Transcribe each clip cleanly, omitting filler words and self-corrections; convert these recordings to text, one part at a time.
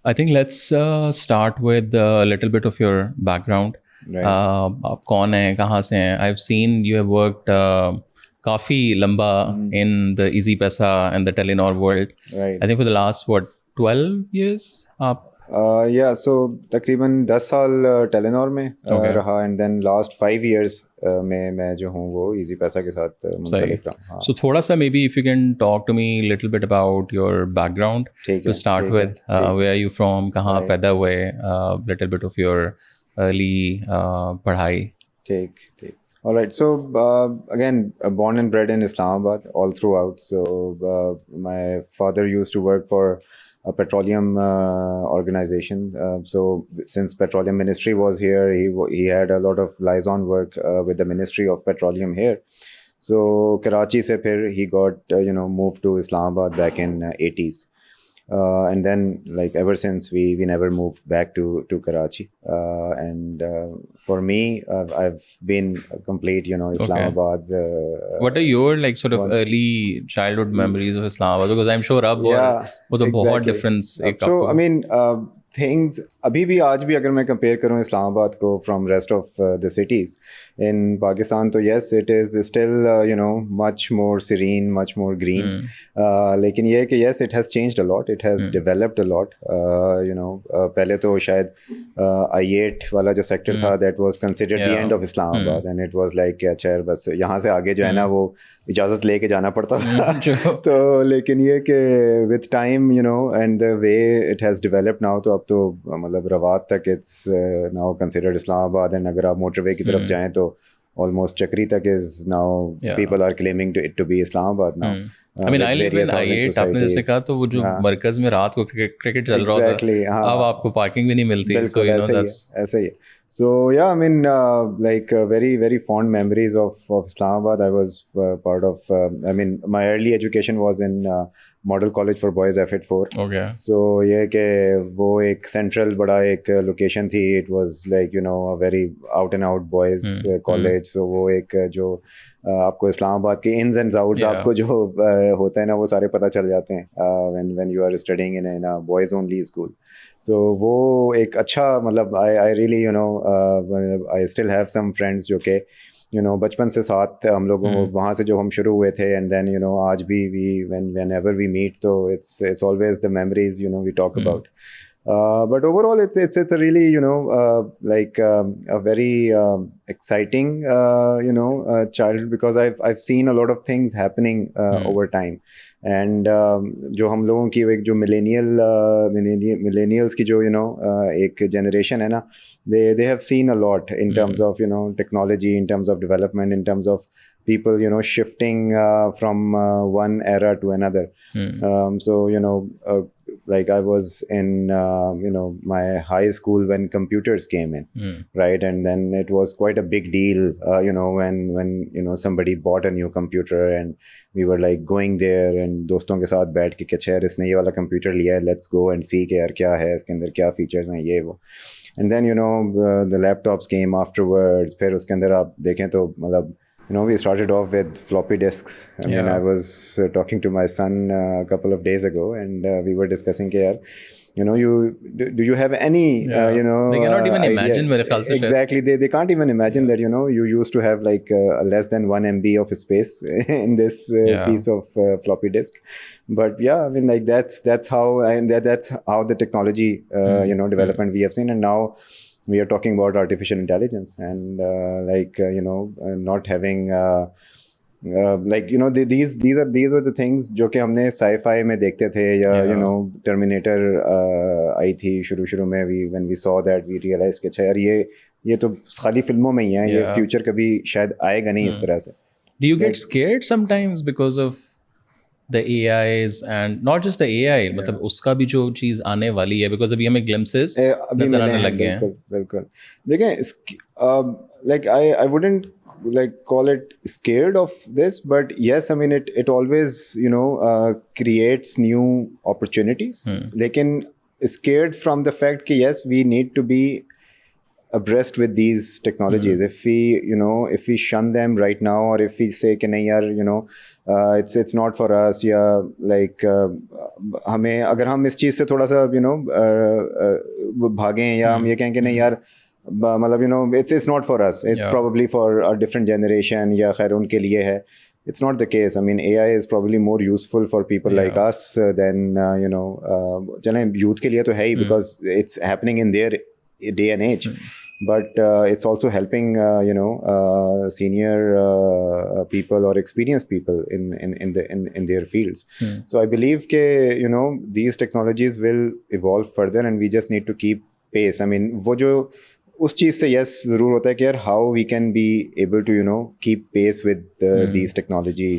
I think let's start with a little bit of your background. Right. आप कौन हैं, कहाँ से हैं? I've seen you have worked काफ़ी लंबा in the Easy Paisa and the Telenor world. Right. I think for the last 12 years आप या सो तकरीबन 10 साल टेलेनॉर में Okay. रहा एंड देन लास्ट 5 इयर्स में मैं जो हूँ वो इजी पैसा के साथ सही. मुंसलिक रहा हूँ. So थोड़ा सा maybe if you can talk to me a little bit about your background ठीक to है, start ठीक with. है, ठीक. Where are you from? कहाँ Right. पैदा हुए? Little bit of your early पढ़ाई. Take. All right. So again, born and bred in Islamabad all throughout. So my father used to work for a petroleum organization. So since petroleum ministry was here, he had a lot of liaison work with the Ministry of Petroleum here. So Karachi se phir he got moved to Islamabad back in 80s. And then like ever since we never moved back to Karachi, and for me I've been a complete Islamabad. What are your like sort of early childhood memories of Islamabad? Because I'm sure अब और वो तो बहुत exactly. difference एक So आपको. I mean things अभी भी आज भी अगर मैं कंपेयर करूँ इस्लामाबाद को from rest of the cities in Pakistan, तो yes it is still much more serene, much more green. लेकिन ये है कि yes it has changed a lot, it has developed a lot. पहले तो शायद I8 वाला जो सेक्टर था that was considered the end of Islamabad, and it was like अच्छा यार बस यहाँ से आगे जो है ना वो इजाज़त लेके जाना पड़ता था. तो लेकिन ये कि with time and the way it has developed now, तो अब तो मतलब रवात तक it's now considered Islamabad, and अगर आप मोटरवे की तरफ जाएं तो almost Chakri तक is now people are claiming it to be Islamabad now. I mean, I live in I8. आपने जैसे कहा तो वो जो मरकज में रात को क्रिकेट चल रहा था, अब आपको पार्किंग भी नहीं मिलती. बिल्कुल ऐसा ही है. So yeah, I mean like very very fond memories of Islamabad. I was part of I mean my early education was in Model College for Boys F84. Okay. So ये कि वो एक central बड़ा एक location थी. It was like a very out and out boys college. So वो एक जो आपको इस्लामाबाद के ins and outs आपको जो होता है ना वो सारे पता चल जाते हैं when you are studying in a boys only school. So वो एक अच्छा मतलब I really I still have some friends जो कि बचपन से साथ हम लोगों वहाँ से जो हम शुरू हुए थे, and then आज भी whenever we meet तो it's always the memories we talk about. But overall it's a really like a very exciting childhood, because I've seen a lot of things happening over time. And जो हम लोगों की एक जो millennials की जो एक generation है ना, they have seen a lot in terms of technology, in terms of development, in terms of people shifting from one era to another. So like I was in my high school when computers came in, right? And then it was quite a big deal when somebody bought a new computer, and we were like going there and दोस्तों के साथ बैठ के अच्छा यार इसने ये वाला कंप्यूटर लिया है, let's go and see कि यार क्या है इसके अंदर, क्या फीचर्स हैं ये वो. And then the laptops came afterwards. फिर उसके अंदर आप देखें तो मतलब we started off with floppy disks. I mean, I was talking to my son a couple of days ago, and we were discussing here. Do you have any they cannot even idea? imagine मेरे ख्याल से. Exactly, they can't even imagine that you used to have like less than 1 MB of space in this piece of floppy disk. But yeah, I mean like that's how, and that's how the technology development we have seen. And now we are talking about artificial intelligence, and not having like these were the things जो कि हमने sci-fi में देखते थे, या Terminator आई थी शुरू में, when we saw that we realized कि अच्छा यार ये तो खाली फिल्मों में ही है, ये फ्यूचर कभी शायद आएगा नहीं इस तरह से. Do you get scared sometimes because of the AIs, and not just the AI, मतलब उसका भी जो चीज़ आने वाली है, because अभी हमें glimpses नजर आने लग गए हैं. बिल्कुल देखें, like I wouldn't like call it scared of this, but yes, I mean it always creates new opportunities. लेकिन scared from the fact कि yes, we need to be abreast with these technologies. If we shun them right now, or if we say कि नहीं यार it's not for us, या like हमें अगर हम इस चीज़ से थोड़ा सा भागें, या हम ये कहें कि नहीं यार मतलब it's not for us, it's probably for a different generation, या खैर उनके लिए है. It's not the case. I mean, AI is probably more useful for people like us than चलें youth के लिए तो है ही, because it's happening in their day and age. But it's also helping senior people or experienced people in their fields. So I believe that these technologies will evolve further, and we just need to keep pace. I mean, वो जो उस चीज़ से yes ज़रूर होता है कि यार how we can be able to keep pace with these technology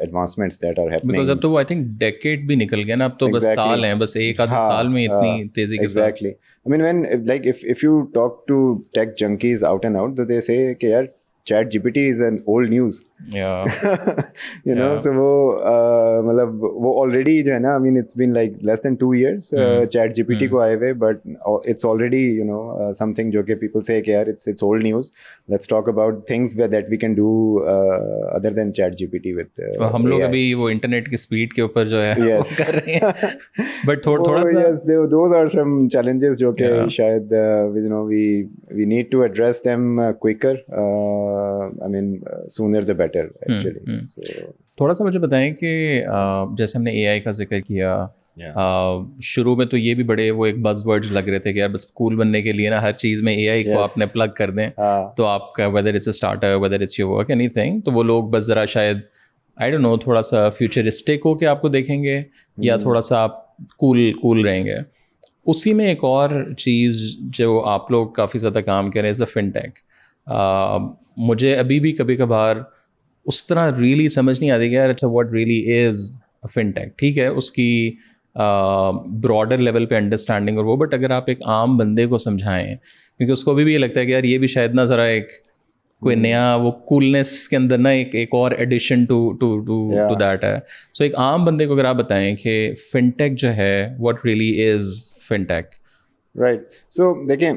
advancements that are happening. Because अब तो आई थिंक डेकेड भी निकल गया ना, अब तो बस साल हैं, बस एक आधे साल में इतनी तेजी के साथ. Exactly. I mean when like if you talk to tech junkies out and out, they say कि यार ChatGPT is an old news. So वो मतलब वो already जो है ना, I mean it's been like less than 2 years ChatGPT को आए हुए, but it's already something जो कि people say कि यार it's old news. Let's talk about things that we can do other than ChatGPT with हम लोग अभी वो इंटरनेट की स्पीड के ऊपर जो है वो कर रहे हैं. बट थोड़ा सा yes, those are some challenges जो कि शायद we need to address them quicker. I mean sooner the better actually. So थोड़ा सा मुझे बताएं कि जैसे हमने AI का जिक्र किया, शुरू में तो ये भी बड़े वो एक बज़वर्ड्स लग रहे थे कि यार बस कूल बनने के लिए ना हर चीज़ में AI को आपने प्लग कर दें तो आपका whether it's a starter, whether it's your work, anything, तो वो लोग बस ज़रा शायद आई डोंट नो थोड़ा सा फ्यूचरिस्टिक हो के आपको देखेंगे या थोड़ा सा आप कूल रहेंगे. उसी में एक और चीज़ जो आप लोग काफ़ी ज़्यादा काम कर रहे हैं इज़ द फिनटेक. मुझे अभी भी कभी कभार उस तरह रियली समझ नहीं आती कि यार अच्छा what really is a fintech. ठीक है, उसकी ब्रॉडर लेवल पे अंडरस्टैंडिंग और वो, बट अगर आप एक आम बंदे को समझाएं, क्योंकि उसको भी ये लगता है कि यार ये भी शायद ना ज़रा एक कोई नया वो कूलनेस के अंदर ना एक और एडिशन टू दैट है. सो एक आम बंदे को अगर आप बताएं कि फिनटेक जो है what really is fintech. Right. So again,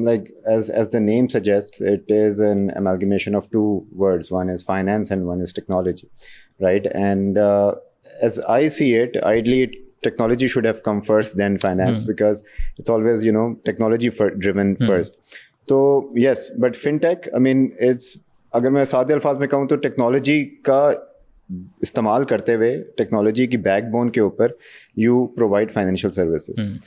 like as the name suggests, it is an amalgamation of two words. One is finance and one is technology, right? And as I see it, ideally, technology should have come first, then finance, because it's always technology driven first. So yes, but fintech, I mean, it's अगर मैं सादे अल्फाज में कहूँ तो technology का इस्तेमाल करते हुए टेक्नोलॉजी की बैकबोन के ऊपर यू प्रोवाइड फाइनेंशियल सर्विसेज.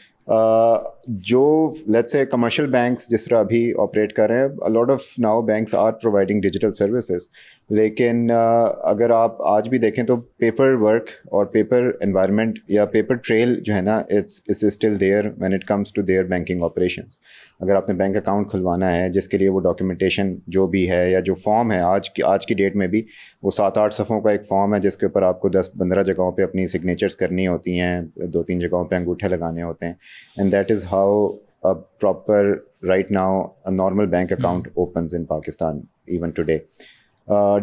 जो लेट्स से कमर्शियल बैंक्स जिस तरह अभी ऑपरेट कर रहे हैं, a lot of now banks are providing digital services, लेकिन अगर आप आज भी देखें तो पेपर वर्क और पेपर एनवायरनमेंट या पेपर ट्रेल जो है ना, it's still there when it comes to their banking operations. अगर आपने बैंक अकाउंट खुलवाना है जिसके लिए वो डॉक्यूमेंटेशन जो भी है या जो फॉर्म है आज की डेट में भी वो 7-8 सफ़ों का एक फॉर्म है जिसके ऊपर आपको 10-15 जगहों पे अपनी सिग्नेचर्स करनी होती हैं, 2-3 जगहों पे अंगूठे लगाने होते हैं. And that is how a proper right now a normal bank account opens in Pakistan even today.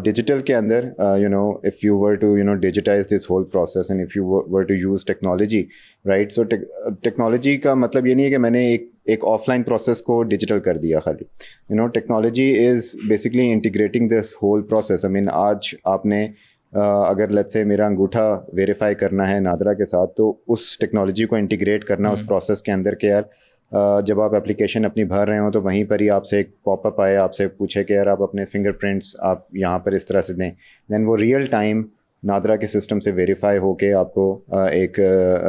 Digital के अंदर if you were to digitize this whole process and if you were to use technology, right, so technology का मतलब ये नहीं है कि मैंने एक ऑफलाइन प्रोसेस को डिजिटल कर दिया खाली. Technology is basically integrating this whole process. I mean आज आपने अगर लेट्स से मेरा अंगूठा वेरीफाई करना है नादरा के साथ, तो उस टेक्नोलॉजी को इंटीग्रेट करना उस प्रोसेस के अंदर के यार जब आप एप्लीकेशन अपनी भर रहे हो तो वहीं पर ही आपसे एक पॉपअप आए, आपसे पूछे कि यार आप अपने फिंगरप्रिंट्स आप यहाँ पर इस तरह से दें, दैन वो रियल टाइम नादरा के सिस्टम से वेरीफाई होके आपको एक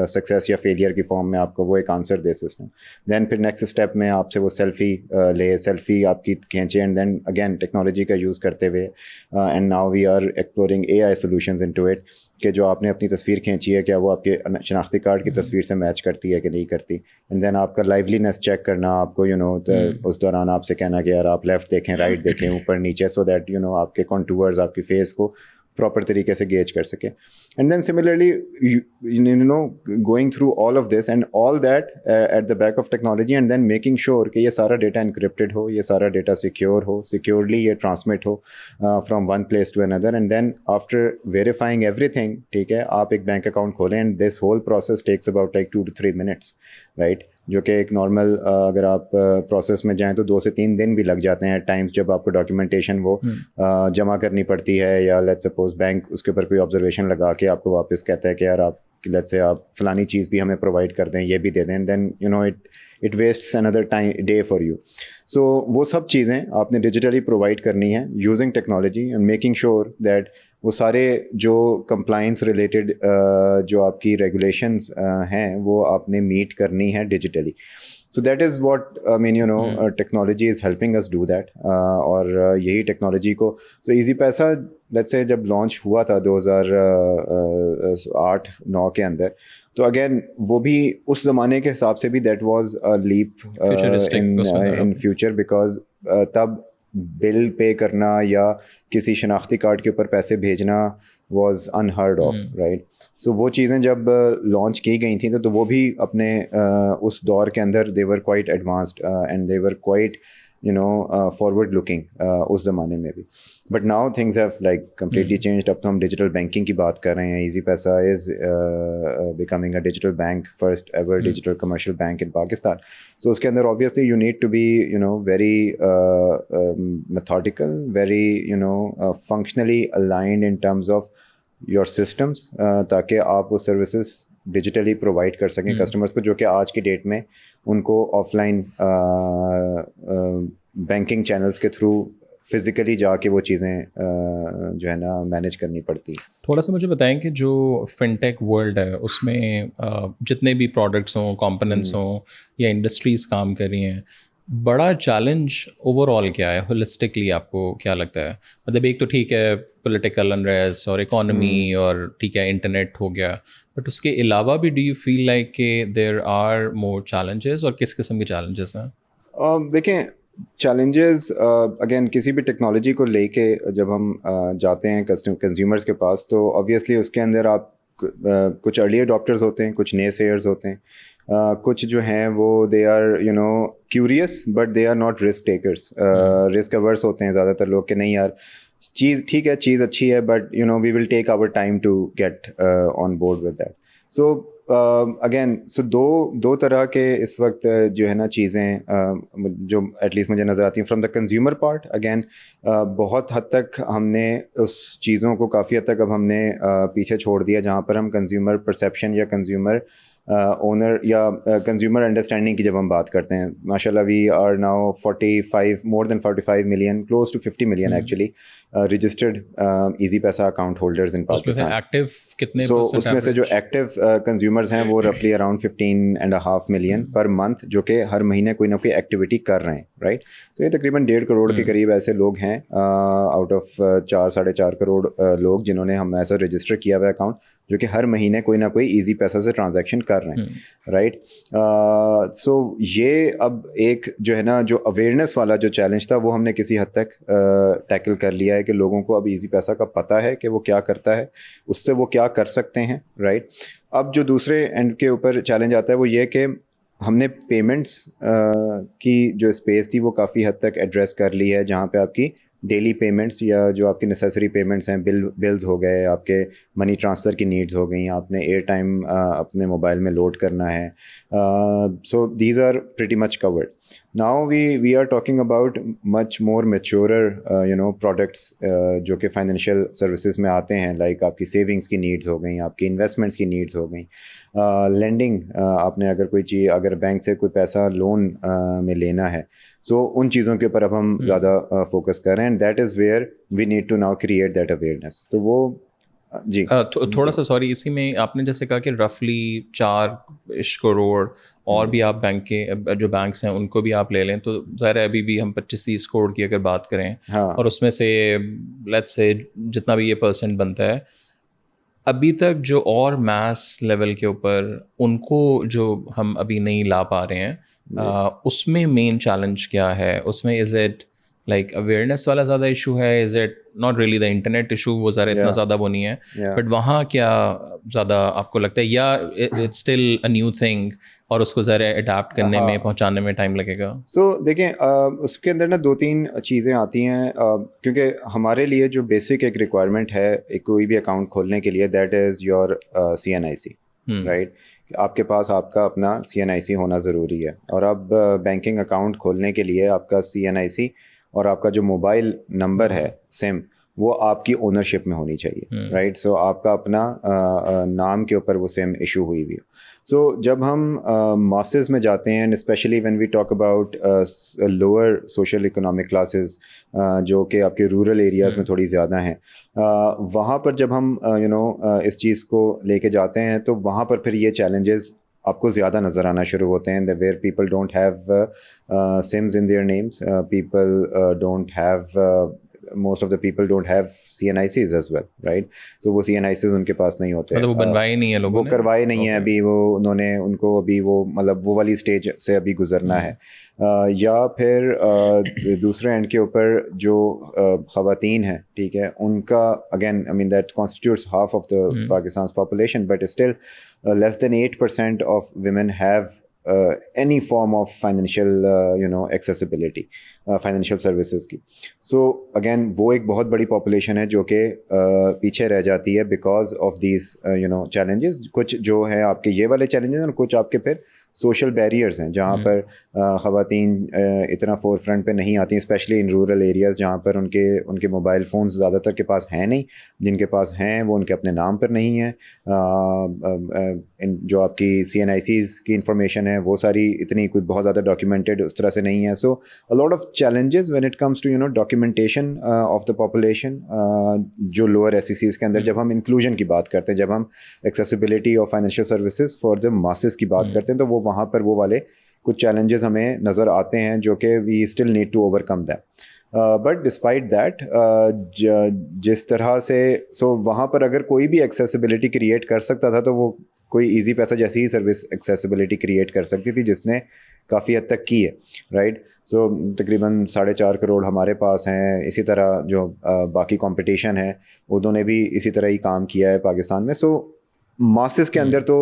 सक्सेस या फेलियर की फॉर्म में आपको वो एक आंसर दे सिस्टम. दैन फिर नेक्स्ट स्टेप में आपसे वो सेल्फ़ी आपकी खींचे, एंड देन अगेन टेक्नोलॉजी का यूज़ करते हुए and now we are exploring AI solutions into it कि जो आपने अपनी तस्वीर खींची है क्या वो आपके शनाख्ती कार्ड की तस्वीर से मैच करती है कि नहीं करती, एंड देन आपका लाइवलीनेस चेक करना, आपको उस दौरान आपसे कहना कि यार आप लेफ़्ट देखें, राइट देखें, ऊपर नीचे, सो दैट आपके कॉन्टूर्स आपकी फेस को प्रॉपर तरीके से गेज कर सके. And then similarly going through all of this and all that at the back of technology, and then making sure कि ये सारा डेटा इनक्रिप्टेड हो, ये सारा डेटा सिक्योर हो, सिक्योरली ये ट्रांसमिट हो from one place to another, and then after verifying everything, ठीक है, आप एक बैंक अकाउंट खोलें, and this whole process takes about like 2 to 3 minutes, right. जो कि एक नॉर्मल अगर आप प्रोसेस में जाएं तो 2 से 3 दिन भी लग जाते हैं टाइम्स, जब आपको डॉक्यूमेंटेशन वो जमा करनी पड़ती है, या लेट्स सपोज बैंक उसके ऊपर कोई ऑब्जर्वेशन लगा के आपको वापस कहता है कि यार आप लेट्स से आप फ़लानी चीज़ भी हमें प्रोवाइड कर दें, ये भी दे दें, then you know it wastes another time day for you. So वो सब चीज़ें आपने डिजिटली प्रोवाइड करनी है using technology and making sure that वो सारे जो कंप्लाइंस रिलेटेड जो आपकी रेगुलेशंस हैं वो आपने मीट करनी है digitally. So that is what I mean, you know, technology is helping us do that. और यही टेक्नोलॉजी को so Easy पैसा let's say जब लॉन्च हुआ था 2008-9 के अंदर, तो अगेन वो भी उस ज़माने के हिसाब से भी that was a leap in future, because तब बिल पे करना या किसी शनाख्ती कार्ड के ऊपर पैसे भेजना was unheard of, right? So वो चीज़ें जब लॉन्च की गई थी तो वो भी अपने उस दौर के अंदर they were quite advanced and they were quite you know forward looking उस ज़माने में भी। But now things have like completely changed. अब तो हम डिजिटल बैंकिंग की बात कर रहे हैं। Easy पैसा is becoming a digital bank, first ever digital commercial bank in Pakistan. So उसके अंदर obviously you need to be you know very methodical, very you know functionally aligned in terms of your systems, ताकि आप वो services digitally provide कर सकें customers को, जो कि आज की डेट में उनको ऑफलाइन बैंकिंग चैनल्स के थ्रू फिज़िकली जाके वो चीज़ें जो है ना मैनेज करनी पड़ती है। थोड़ा सा मुझे बताएं कि जो फिनटेक वर्ल्ड है उसमें जितने भी प्रोडक्ट्स हों, कंपोनेंट्स हों या इंडस्ट्रीज़ काम कर रही हैं, बड़ा चैलेंज ओवरऑल क्या है होलिस्टिकली, आपको क्या लगता है? मतलब एक तो ठीक है पॉलिटिकल अनरेस्ट और इकोनॉमी और ठीक है इंटरनेट हो गया, बट उसके अलावा भी डू यू फील लाइक कि देयर आर मोर चैलेंजेस, और किस किस्म के चैलेंजेस हैं? देखें, चैलेंजेस अगेन किसी भी टेक्नोलॉजी को लेके जब हम जाते हैं कंज्यूमर्स के पास, तो ऑब्वियसली उसके अंदर आप कुछ अर्ली अडॉप्टर्स होते हैं, कुछ नए सेयर्स होते हैं, कुछ जो हैं वो they are you know curious but they are not risk takers, risk averse होते हैं ज़्यादातर लोग कि नहीं यार चीज़ ठीक है, चीज़ अच्छी है, but you know we will take our time to get on board with that. So again so दो तरह के इस वक्त जो है ना चीज़ें जो एटलीस्ट मुझे नज़र आती हैं from the consumer part. Again बहुत हद तक हमने उस चीज़ों को काफ़ी हद तक अब हमने पीछे छोड़ दिया, जहाँ पर हम कंज्यूमर परसेप्शन या कंज्यूमर ओनर या कंज्यूमर अंडरस्टैंडिंग की जब हम बात करते हैं, माशाल्लाह we are now 45 more than 45 million, close to 50 million actually registered Easypaisa account holders in Pakistan. Active कितने? सो उसमें से जो एक्टिव कंज्यूमर्स हैं वो रफली अराउंड 15.5 मिलियन पर मंथ, जो कि हर महीने कोई ना कोई एक्टिविटी कर रहे हैं, राइट? तो ये तकरीबन 1.5 करोड़ के करीब ऐसे लोग हैं आउट ऑफ 4-4.5 करोड़ लोग जिन्होंने हम ऐसा रजिस्टर किया हुआ अकाउंट, जो कि हर महीने कोई ना कोई इजी पैसा से ट्रांजैक्शन कर रहे हैं, राइट? सो ये अब एक जो है ना जो अवेयरनेस वाला जो चैलेंज था वो हमने किसी हद तक टैकल कर लिया है कि लोगों को अब इजी पैसा का पता है कि वो क्या करता है, उससे वो क्या कर सकते हैं, राइट? अब जो दूसरे एंड के ऊपर चैलेंज आता है वो ये कि हमने पेमेंट्स की जो स्पेस थी वो काफ़ी हद तक एड्रेस कर ली है, जहाँ पे आपकी डेली पेमेंट्स या जो आपकी नेसेसरी पेमेंट्स हैं, बिल्स हो गए, आपके मनी ट्रांसफ़र की नीड्स हो गई, आपने एयर टाइम अपने मोबाइल में लोड करना है, so these are pretty much covered. Now we are talking about much more maturer you know products जो कि फाइनेंशियल सर्विसेज में आते हैं, लाइक आपकी सेविंग्स की नीड्स हो गई, आपकी इन्वेस्टमेंट्स की नीड्स हो गई, लेंडिंग, आपने अगर कोई चीज़ अगर बैंक से कोई पैसा लोन में लेना है, सो उन चीज़ों के ऊपर अब हम ज़्यादा फोकस कर रहे हैं, and that is where we need to now create that awareness. तो वो जी थोड़ा सा सॉरी, इसी में आपने जैसे कहा कि रफली 4 करोड़ और भी आप बैंक के जो बैंक्स हैं उनको भी आप ले लें, तो ज़ाहिर है अभी भी हम 25-30 करोड़ की अगर बात करें, हाँ। और उसमें से लेट्स से जितना भी ये परसेंट बनता है, अभी तक जो और मास लेवल के ऊपर उनको जो हम अभी नहीं ला पा रहे हैं, उसमें मेन चैलेंज क्या है? उसमें इज़ इट लाइक अवेयरनेस वाला ज़्यादा इशू है? Is it not really the internet issue? वो ज़रा इतना ज़्यादा वो नहीं है, बट वहाँ क्या ज़्यादा आपको लगता है, या it's still a new thing और उसको ज़रा अडाप्ट करने में, पहुँचाने में टाइम लगेगा? सो देखें, उसके अंदर ना 2-3 चीज़ें आती हैं, क्योंकि हमारे लिए जो बेसिक एक रिक्वायरमेंट है एक कोई भी अकाउंट खोलने के लिए, that is your CNIC, right? आपके पास आपका अपना CNIC होना ज़रूरी है, और अब बैंकिंग अकाउंट खोलने के लिए आपका CNIC और आपका जो मोबाइल नंबर है सिम, वो आपकी ओनरशिप में होनी चाहिए, राइट? सो आपका अपना नाम के ऊपर वो सिम इशू हुई हुई। सो जब हम मासेस में जाते हैं, and specially when we talk about lower social economic classes जो कि आपके रूरल एरियाज़ में थोड़ी ज़्यादा हैं, वहाँ पर जब हम इस चीज़ को लेके जाते हैं, तो वहाँ पर फिर ये चैलेंजेस आपको ज़्यादा नज़र आना शुरू होते हैं, where people don't have SIMs in their names, people don't have most of the people don't have CNICs as well, right? So वो CNICs उनके पास नहीं होते, मतलब वो बनवाए नहीं है लोगों वो ने, करवाए नहीं है अभी, वो उन्होंने उनको अभी वो मतलब वो वाली स्टेज से अभी गुजरना है। या फिर दूसरे एंड के ऊपर जो ख़वातीन हैं, ठीक है, उनका again I mean that constitutes half of the Pakistan population, but still less than 8% of women have any form of financial accessibility, financial services की। So again वो एक बहुत बड़ी population है जो कि पीछे रह जाती है because of these challenges। कुछ जो है आपके ये वाले challenges और कुछ आपके फिर सोशल बैरियर्स हैं जहाँ पर ख़वातीन इतना फोर फ्रंट पे नहीं आती, स्पेशली इन रूरल एरियाज़ जहाँ पर उनके मोबाइल फ़ोन्स ज़्यादातर के पास हैं नहीं, जिनके पास हैं वो उनके अपने नाम पर नहीं है। जो आपकी CNICs की इंफॉर्मेशन है वो सारी इतनी कोई बहुत ज़्यादा डॉक्यूमेंटेड उस तरह से नहीं है। So a lot of challenges when it comes to documentation of the population. जो लोअर SECs के अंदर जब हम इंक्लूजन की बात करते हैं, जब हम accessibility of financial services for the masses की बात करते हैं, तो वो वहाँ पर वो वाले कुछ चैलेंजेस हमें नज़र आते हैं जो कि we still need to overcome that. But despite that जिस तरह से वहाँ पर अगर कोई भी एक्सेसिबिलिटी क्रिएट कर सकता था, तो वो कोई इजी पैसा जैसी ही सर्विस एक्सेसिबिलिटी क्रिएट कर सकती थी, जिसने काफ़ी हद तक की है, राइट? सो तकरीबन 4.5 करोड़ हमारे पास हैं। इसी तरह जो बाकी कंपटीशन है उन्होंने भी इसी तरह ही काम किया है पाकिस्तान में। सो मासेस के अंदर तो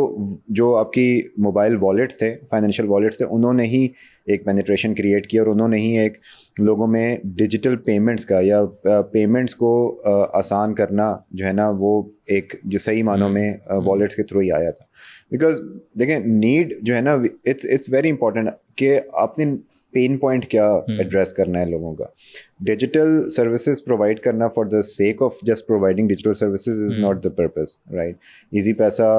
जो आपकी मोबाइल वॉलेट्स थे, फाइनेंशियल वॉलेट्स थे, उन्होंने ही एक पेनिट्रेशन क्रिएट किया और उन्होंने ही एक लोगों में डिजिटल पेमेंट्स का या पेमेंट्स को आसान करना जो है ना, वो एक जो सही मानों में वॉलेट्स के थ्रू ही आया था। बिकॉज देखें नीड जो है ना, इट्स वेरी इंपॉर्टेंट कि आपने पेन पॉइंट क्या एड्रेस करना है लोगों का। डिजिटल सर्विसेज प्रोवाइड करना for the sake of just providing digital services is not the purpose, right? Easy पैसा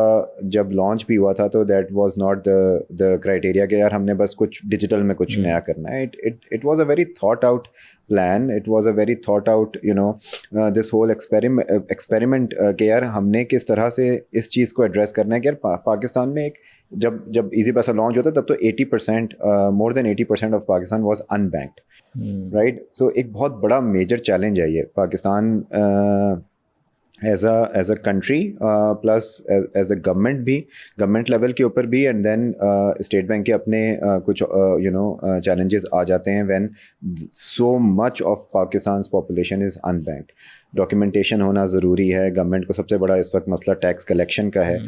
जब लॉन्च भी हुआ था तो that was not the criteria कि यार हमने बस कुछ डिजिटल में कुछ नया करना है। It was a very thought out plan, it was a very thought out this whole experiment कि यार हमने किस तरह से इस चीज़ को एड्रेस करना है कि यार पाकिस्तान में एक जब इजी पैसा लॉन्च होता तब तो 80% more than 80% of Pakistan was unbanked, right? So एक बहुत बड़ा मेजर चैलेंज है ये Pakistan as a country, plus as a government भी, गवर्नमेंट लेवल के ऊपर भी, एंड देन स्टेट बैंक के अपने कुछ चैलेंजेस आ जाते हैं when so much of Pakistan population is unbanked. Documentation होना ज़रूरी है। गवर्नमेंट को सबसे बड़ा इस वक्त मसला टैक्स कलेक्शन का है।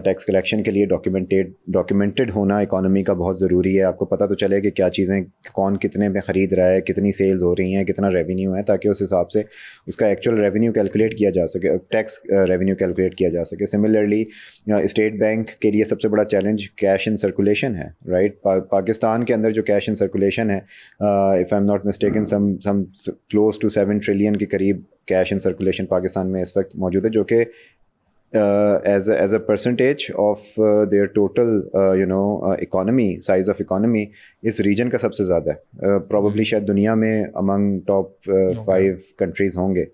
टैक्स कलेक्शन के लिए डॉक्यूमेंटेड होना इकॉनमी का बहुत ज़रूरी है। आपको पता तो चले कि क्या चीज़ें कौन कितने में ख़रीद रहा है, कितनी सेल्स हो रही हैं, कितना रेवेन्यू है, ताकि उस हिसाब से उसका एक्चुअल रेवेन्यू कैलकुलेट किया जा सके, टैक्स रेवेन्यू कैलकुलेट किया जा सके। सिमिलरली स्टेट बैंक के लिए सबसे बड़ा चैलेंज कैश इन सर्कुलेशन है, राइट? पाकिस्तान के अंदर जो कैश इन सर्कुलेशन है, if I am not mistaken some close to 7 trillion के करीब कैश इन सर्कुलेशन पाकिस्तान में इस वक्त मौजूद है, जो कि as a percentage of their total economy, size of economy इस रीजन का सबसे ज़्यादा है। प्रॉबली शायद दुनिया में अमंग टॉप 5 कंट्रीज़ होंगे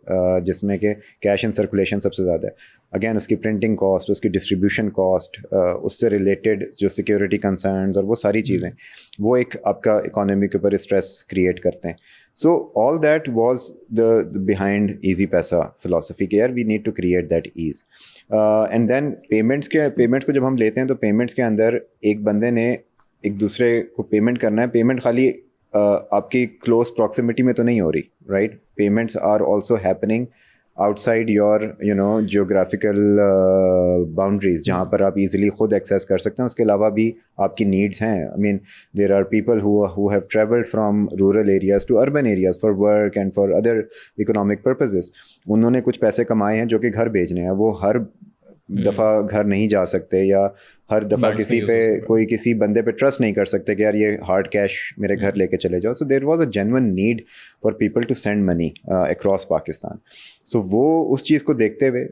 जिसमें कि कैश इन सर्कुलेशन सबसे ज़्यादा है। अगेन उसकी प्रिंटिंग कॉस्ट, उसकी डिस्ट्रीब्यूशन कॉस्ट, उससे रिलेटेड जो सिक्योरिटी कंसर्न्स और वो सारी चीज़ें, वो एक आपका इकॉनमी के ऊपर स्ट्रेस क्रिएट करते हैं। So all that was the behind easy paisa philosophy कि यार we need to create that ease, and then payments को जब हम लेते हैं तो payments के अंदर एक बंदे ने एक दूसरे को पेमेंट करना है। पेमेंट खाली आपकी क्लोज प्रॉक्सिमिटी में तो नहीं हो रही, right? Payments are also happening outside your geographical boundaries, जहाँ पर आप इजीली खुद एक्सेस कर सकते हैं। उसके अलावा भी आपकी नीड्स हैं। I mean there are people who have travelled from rural areas to urban areas for work and for other economic purposes. उन्होंने कुछ पैसे कमाए हैं जो कि घर भेजने हैं। वो हर दफ़ा घर नहीं जा सकते, या हर दफ़ा किसी पे कोई किसी बंदे पे ट्रस्ट नहीं कर सकते कि यार ये हार्ड कैश मेरे घर लेके चले जाओ. So there was a genuine need for people to send money across Pakistan. So वो उस चीज़ को देखते हुए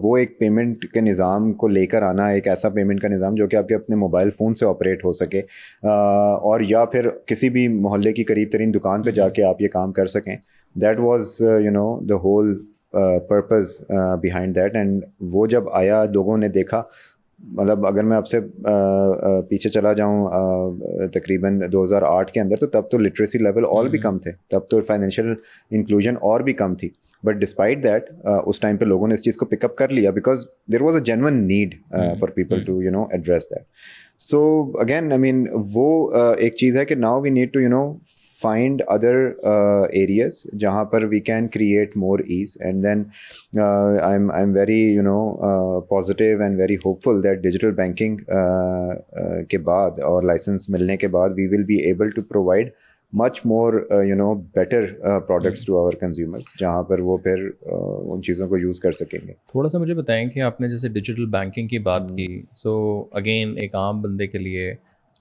वो एक पेमेंट के निज़ाम को लेकर आना, एक ऐसा पेमेंट का निज़ाम जो कि आपके अपने मोबाइल फ़ोन से ऑपरेट हो सके, और या फिर किसी भी मोहल्ले की करीब तरीन दुकान पे जाके आप ये काम कर सकें. That was the whole purpose behind that. And वो जब आया, लोगों ने देखा, मतलब अगर मैं आपसे पीछे चला जाऊं तकरीबन 2008 के अंदर, तो तब तो लिटरेसी लेवल और भी कम थे, तब तो फाइनेंशियल इंक्लूजन और भी कम थी. बट डिस्पाइट दैट उस टाइम पे लोगों ने इस चीज़ को पिकअप कर लिया, because there was a genuine need for people to address that. So again I mean वो एक चीज़ है कि now we need to find other areas जहाँ पर we can create more ease. And then I'm very positive and very hopeful that digital banking के बाद और license मिलने के बाद we will be able to provide much more better products to our consumers, जहाँ पर वो फिर उन चीज़ों को यूज़ कर सकेंगे. थोड़ा सा मुझे बताएं कि आपने जैसे डिजिटल बैंकिंग की बात की, सो अगेन एक आम बंदे के लिए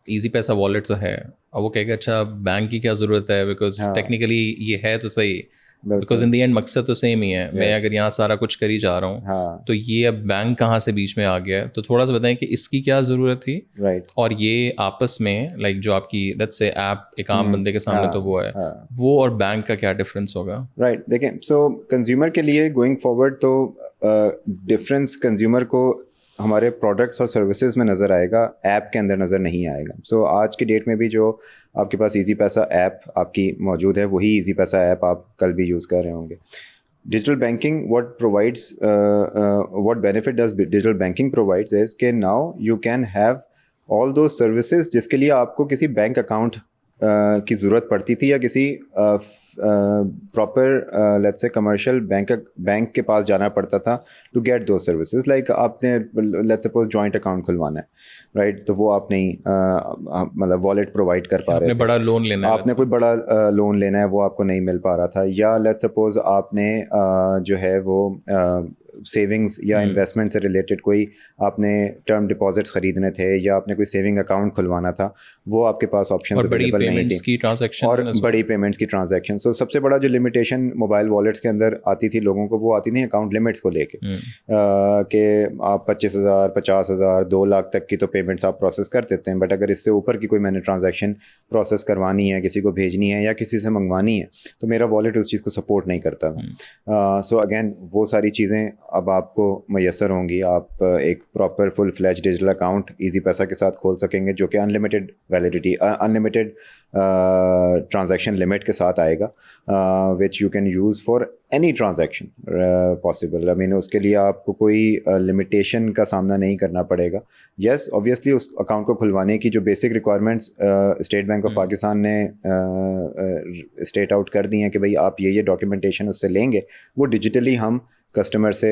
ईजी पैसा वॉलेट तो है, और वो कहेगा अच्छा बैंक की क्या ज़रूरत है, बिकॉज टेक्निकली ये है तो सही, बिकॉज इन दी एंड मकसद तो सेम ही है. मैं अगर यहाँ सारा कुछ कर ही जा रहा हूँ, तो ये अब बैंक कहाँ से बीच में आ गया है. तो थोड़ा सा बताएं कि इसकी क्या ज़रूरत थी, और ये आपस में लाइक जो आपकी लेट्स से ऐप एक आम बंदे के सामने तो वो है, वो और बैंक का क्या डिफरेंस होगा. देखें, सो कंज्यूमर के लिए गोइंग फॉरवर्ड तो डिफरेंस कंज्यूमर को हमारे प्रोडक्ट्स और सर्विसेज में नज़र आएगा, ऐप के अंदर नज़र नहीं आएगा. सो आज की डेट में भी जो आपके पास ईजी पैसा ऐप आपकी मौजूद है, वही ईजी पैसा ऐप आप कल भी यूज़ कर रहे होंगे. Digital banking what benefit does digital banking provides is कि now you can have all those services जिसके लिए आपको किसी बैंक अकाउंट की ज़रूरत पड़ती थी, या किसी प्रॉपर लेट्स से कमर्शियल बैंक के पास जाना पड़ता था टू गेट दो सर्विसेज. लाइक आपने लेट्स सपोज जॉइंट अकाउंट खुलवाना है, राइट, तो वो आप नहीं मतलब वॉलेट प्रोवाइड कर पा रहे थे. बड़ा लोन लेना है, आपने कोई बड़ा लोन लेना है, वो आपको नहीं मिल पा रहा था. या लेट्स सपोज आपने जो है वो सेविंग्स या इन्वेस्टमेंट से रिलेटेड कोई आपने टर्म डिपॉजिट्स खरीदने थे, या आपने कोई सेविंग अकाउंट खुलवाना था, वो आपके पास ऑप्शन अवेलेबल नहीं थी, और बड़ी पेमेंट्स की ट्रांजैक्शन. सो सबसे बड़ा जो लिमिटेशन मोबाइल वॉलेट्स के अंदर आती थी लोगों को, वो आती थी अकाउंट लिमिट्स को लेके, कि आप 25,000 50,000 2 लाख तक की तो पेमेंट्स आप प्रोसेस कर देते हैं, बट अगर इससे ऊपर की कोई मैंने ट्रांजैक्शन प्रोसेस करवानी है, किसी को भेजनी है या किसी से मंगवानी है, तो मेरा वॉलेट उस चीज़ को सपोर्ट नहीं करता था. सो अगेन वो सारी चीज़ें अब आपको मैसर होंगी. आप एक proper full fledge digital account easy पैसा के साथ खोल सकेंगे, जो कि unlimited validity, unlimited transaction limit के साथ आएगा, which you can use for any transaction possible. I mean उसके लिए आपको कोई लिमिटेशन का सामना नहीं करना पड़ेगा. येस, ऑब्वियसली उस अकाउंट को खुलवाने की जो basic requirements state bank of Pakistan ने स्टेट आउट कर दी हैं कि भाई आप ये डॉक्यूमेंटेशन उससे लेंगे, वो डिजिटली हम कस्टमर से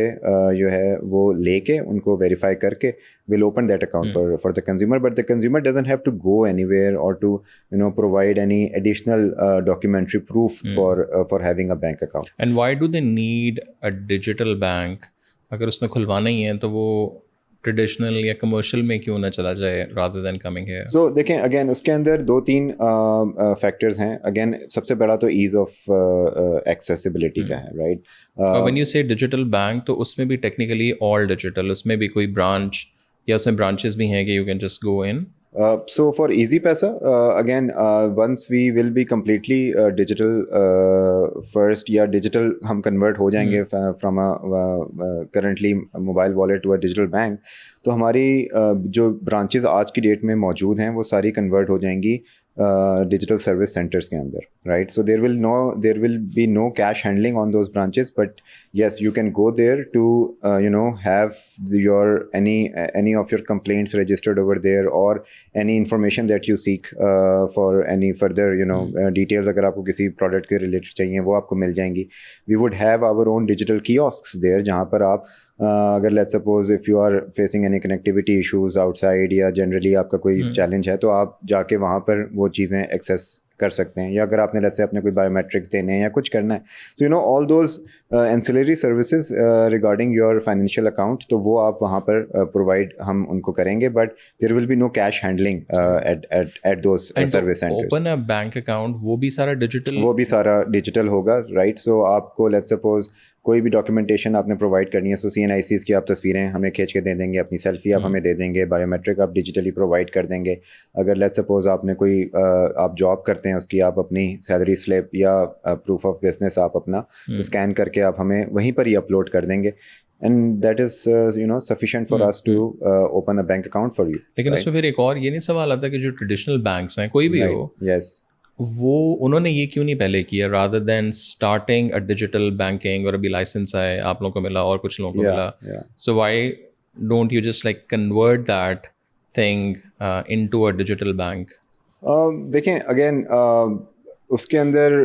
जो है वो लेके उनको वेरीफाई करके will open that account for the consumer. But the consumer doesn't have to go anywhere और to provide any additional documentary proof for having a bank account. And why do they need a digital bank? अगर उसने खुलवाना ही है तो वो traditional या commercial में क्यों ना चला जाए रादर देन कमिंग हियर? सो देखें, अगेन उसके अंदर 2-3 फैक्टर्स हैं. अगेन सबसे बड़ा तो ईज़ ऑफ एक्सेसिबिलिटी का है, राइट. व्हेन यू से डिजिटल बैंक, तो उसमें भी टेक्निकली ऑल डिजिटल, उसमें भी कोई ब्रांच या उसमें ब्रांचेस भी हैं कि you can just go in? So for Easy Paisa, again, once we will be completely digital first, या digital हम convert हो जाएंगे from a currently mobile wallet to a digital bank, तो हमारी जो branches आज की डेट में मौजूद हैं वो सारी convert हो जाएंगी digital service centers के अंदर, right? So there will be no cash handling on those branches, but yes, you can go there to have your any of your complaints registered over there, or any information that you seek for any further details. अगर आपको किसी product के related चाहिए वो आपको मिल जाएंगी. We would have our own digital kiosks there, जहाँ पर आप अगर let's suppose if you are facing any connectivity issues outside, या जनरली आपका कोई चैलेंज है, तो आप जाके वहाँ पर वो चीज़ें एक्सेस कर सकते हैं, या अगर आपने लेट्स से अपने कोई बायोमेट्रिक्स देने हैं या कुछ करना है, so all those ancillary services regarding your financial account, तो वो आप वहाँ पर प्रोवाइड हम उनको करेंगे, but there will be no cash handling at those service centres. Open a bank account वो भी सारा डिजिटल होगा, राइट। सो आपको लेट्स सपोज कोई भी डॉक्यूमेंटेशन आपने प्रोवाइड करनी है, सो CNICs की आप तस्वीरें हमें खींच के दे देंगे, अपनी सेल्फी आप हमें दे देंगे, बायोमेट्रिक आप डिजिटली प्रोवाइड कर देंगे। अगर लेट्स सपोज आपने कोई आप जॉब करते हैं, उसकी आप अपनी सैलरी स्लिप या प्रूफ ऑफ बिजनेस आप अपना स्कैन करके आप हमें वहीं पर ही अपलोड कर देंगे, and that is sufficient for us to open a bank account for you। लेकिन उसमें फिर एक और ये नहीं सवाल आता कि जो ट्रेडिशनल बैंक्स हैं कोई भी हो, yes, वो उन्होंने ये क्यों नहीं पहले किया, rather than starting a digital banking, और अभी लाइसेंस आए, आप लोगों को मिला और कुछ लोगों को मिला, so why don't you just like convert that thing into a digital bank? देखें अगेन उसके अंदर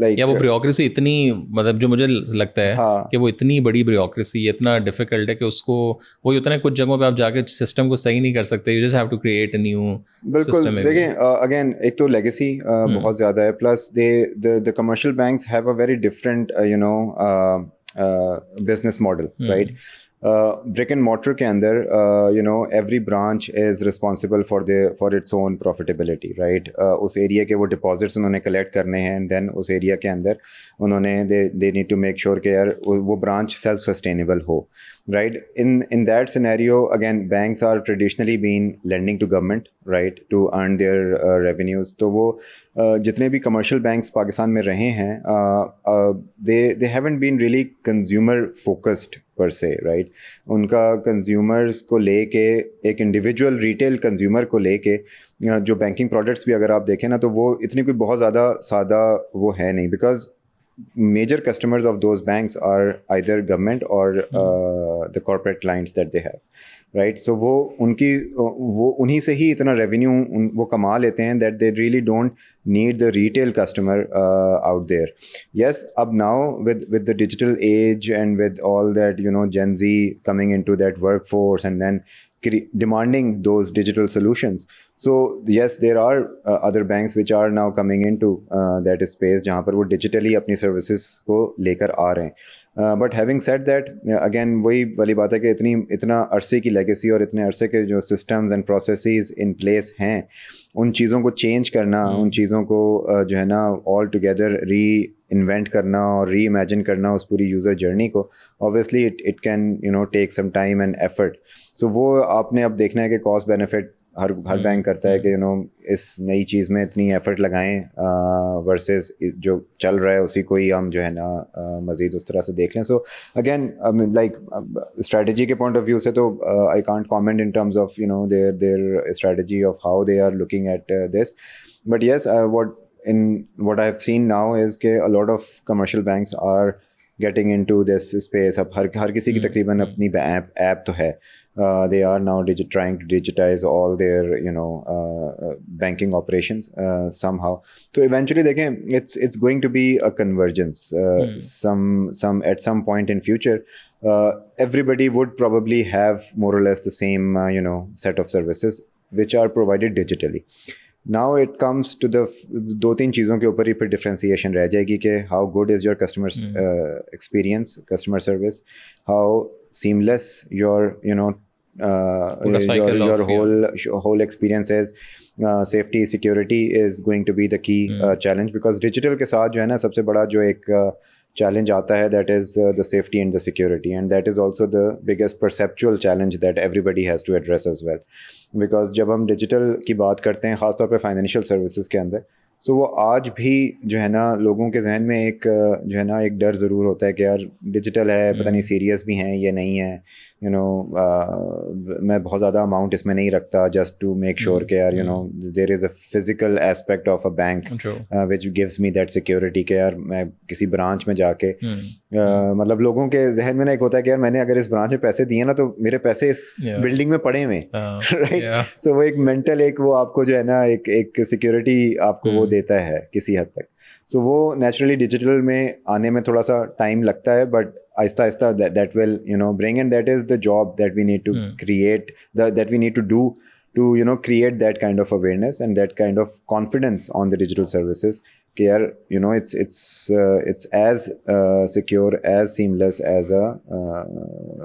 like, या वो ब्यूरोक्रेसी इतनी, मतलब जो मुझे लगता है कि वो इतनी बड़ी ब्यूरोक्रेसी, इतना डिफिकल्ट है कि उसको वही उतना कुछ जगहों पे आप जाके सिस्टम को सही नहीं कर सकते, you just have to create a new बिल्कुल। देखें अगेन एक तो लेगेसी बहुत ज़्यादा है, plus the commercial banks have a very different business model, right. brick and mortar के अंदर every branch is responsible for its own profitability, right। उस एरिया के वो डिपॉजिट्स उन्होंने कलेक्ट करने हैं, एंड देन उस एरिया के अंदर उन्होंने they need to make sure कि यार वो ब्रांच सेल्फ सस्टेनेबल हो, right। in that scenario again banks are traditionally been lending to government, right, to earn their revenues। तो वो जितने भी commercial banks पाकिस्तान में रहे हैं they haven't been really consumer focused per se, right। उनका consumers को लेके, एक individual retail consumer को लेके जो banking products भी अगर आप देखें ना, तो वो इतनी कोई बहुत ज़्यादा सादा वो है नहीं, because major customers of those banks are either government or the corporate clients that they have, right। so वो उन्हीं से ही इतना revenue वो कमा लेते हैं that they really don't need the retail customer out there। yes, अब now with the digital age and with all that Gen Z coming into that workforce and then demanding those digital solutions, so yes, there are other banks which are now coming into that space जहाँ पर वो digitally अपनी services को लेकर आ रहे हैं। but having said that, again वही वाली बात है कि इतना अरसे की legacy और इतने अरसे के जो systems and processes in place हैं, उन चीज़ों को change करना, उन चीज़ों को जो है ना all together री-इन्वेंट करना और री-इमेजिन करना उस पूरी यूज़र जर्नी को, obviously it can take some time and effort। so वो आपने अब देखना है कि कॉस्ट बेनिफिट हर बैंक करता है कि इस नई चीज़ में इतनी एफर्ट लगाएं वर्सेस जो चल रहा है उसी को ही हम जो है ना मज़ीद उस तरह से देख लें। सो अगेन लाइक स्ट्रेटजी के पॉइंट ऑफ व्यू से तो I can't comment in terms of their strategy of how they are looking at this, but yes what I have seen now is कि a lot of commercial banks are getting into this space। अब हर किसी की तकरीबन अपनी app तो है। they are now trying to digitize all their banking operations somehow। so eventually देखें it's going to be a convergence some at some point in future everybody would probably have more or less the same set of services which are provided digitally। now it comes to the दो तीन चीज़ों के ऊपर ही फिर differentiation रह जाएगी कि how good is your customer experience, customer service, how seamless your whole experience is। safety security is going to be the key challenge, because digital के साथ जो है ना सबसे बड़ा जो एक challenge आता है, that is the safety and the security, and that is also the biggest perceptual challenge that everybody has to address as well। because जब हम digital की बात करते हैं ख़ास तौर पे financial services के अंदर, सो वो आज भी जो है ना लोगों के जहन में एक जो है ना एक डर ज़रूर होता है कि यार डिजिटल है, पता नहीं सीरियस भी हैं या नहीं है, मैं बहुत ज़्यादा अमाउंट इसमें नहीं रखता जस्ट टू मेक श्योर कि यार there is a physical aspect of a bank which gives me that security कि यार मैं किसी ब्रांच में जाके मतलब लोगों के जहन में ना एक होता है कि यार मैंने अगर इस ब्रांच में पैसे दिए ना तो मेरे पैसे इस बिल्डिंग में पड़े हुए, राइट। सो वो एक मेंटल एक वो आपको जो है ना एक सिक्योरिटी आपको वो देता है किसी हद तक। सो वो नेचुरली डिजिटल में आने में थोड़ा सा टाइम लगता है, but Aahista Aahista that will bring, and that is the job that we need to create, that we need to do to create that kind of awareness and that kind of confidence on the digital services कि यार it's as secure as seamless as a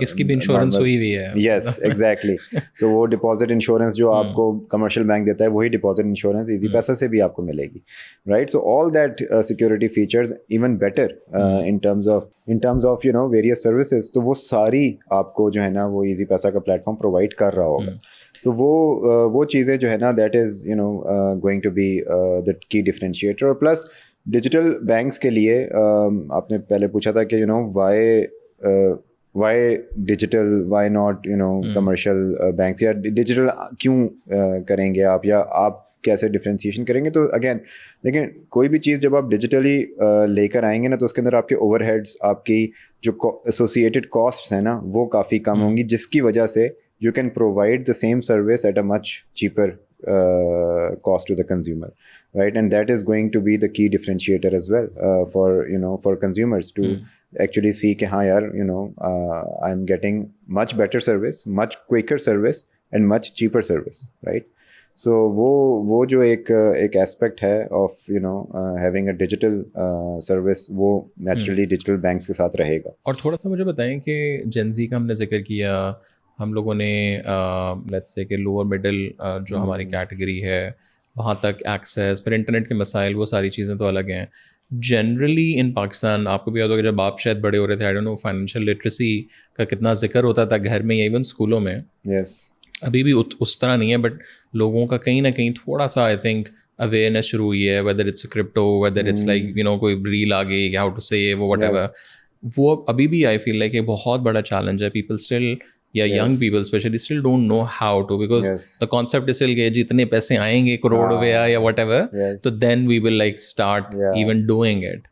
इसकी भी insurance हुई हुई है. yes exactly. So वो deposit insurance जो आपको कमर्शियल बैंक देता है वही डिपॉजिट इंश्योरेंस इजी पैसा से भी आपको मिलेगी, right. So all that security features even better in terms of various services, तो वो सारी आपको जो है ना वो इजी पैसा का प्लेटफॉर्म प्रोवाइड कर रहा होगा. सो वो चीज़ें जो है ना that is going to be the key differentiator. और प्लस डिजिटल बैंक्स के लिए आपने पहले पूछा था कि why digital, why not commercial banks, या डिजिटल क्यों करेंगे आप, या आप कैसे डिफ्रेंशिएशन करेंगे. तो अगेन देखिए, कोई भी चीज़ जब आप डिजिटली लेकर आएंगे ना तो उसके अंदर आपके ओवरहेड्स, आपकी जो एसोसिएटेड कॉस्ट्स हैं ना वो काफ़ी कम होंगी, जिसकी वजह से you can provide the same service at a much cheaper cost to the consumer, right? And that is going to be the key differentiator as well for consumers to actually see कि हाँ यार I'm getting much better service, much quicker service and much cheaper service, right? So वो जो एक aspect है of having a digital service, वो naturally digital banks के साथ रहेगा. और थोड़ा सा मुझे बताएं कि Gen Z का हमने जिक्र किया, हम लोगों ने लेट्स से कि लोअर मिडिल जो हमारी कैटेगरी है वहाँ तक एक्सेस, फिर इंटरनेट के मसाइल, वो सारी चीज़ें तो अलग हैं. जनरली इन पाकिस्तान आपको भी याद होगा जब आप शायद बड़े हो रहे थे, I don't know financial literacy का कितना जिक्र होता था घर में या इवन स्कूलों में. yes. अभी भी उस तरह नहीं है, बट लोगों का कहीं ना कहीं थोड़ा सा आई थिंक अवेयरनेस शुरू हुई है, whether it's crypto, whether it's like कोई रील आ गई, हाउ टू से वो व्हाटएवर. वो अभी भी आई फील लाइक एक बहुत बड़ा चैलेंज है. People still young people especially still don't know how to, because the concept is still कि जितने पैसे आएंगे करोड़ रुपया या whatever, तो then we will like start even doing it.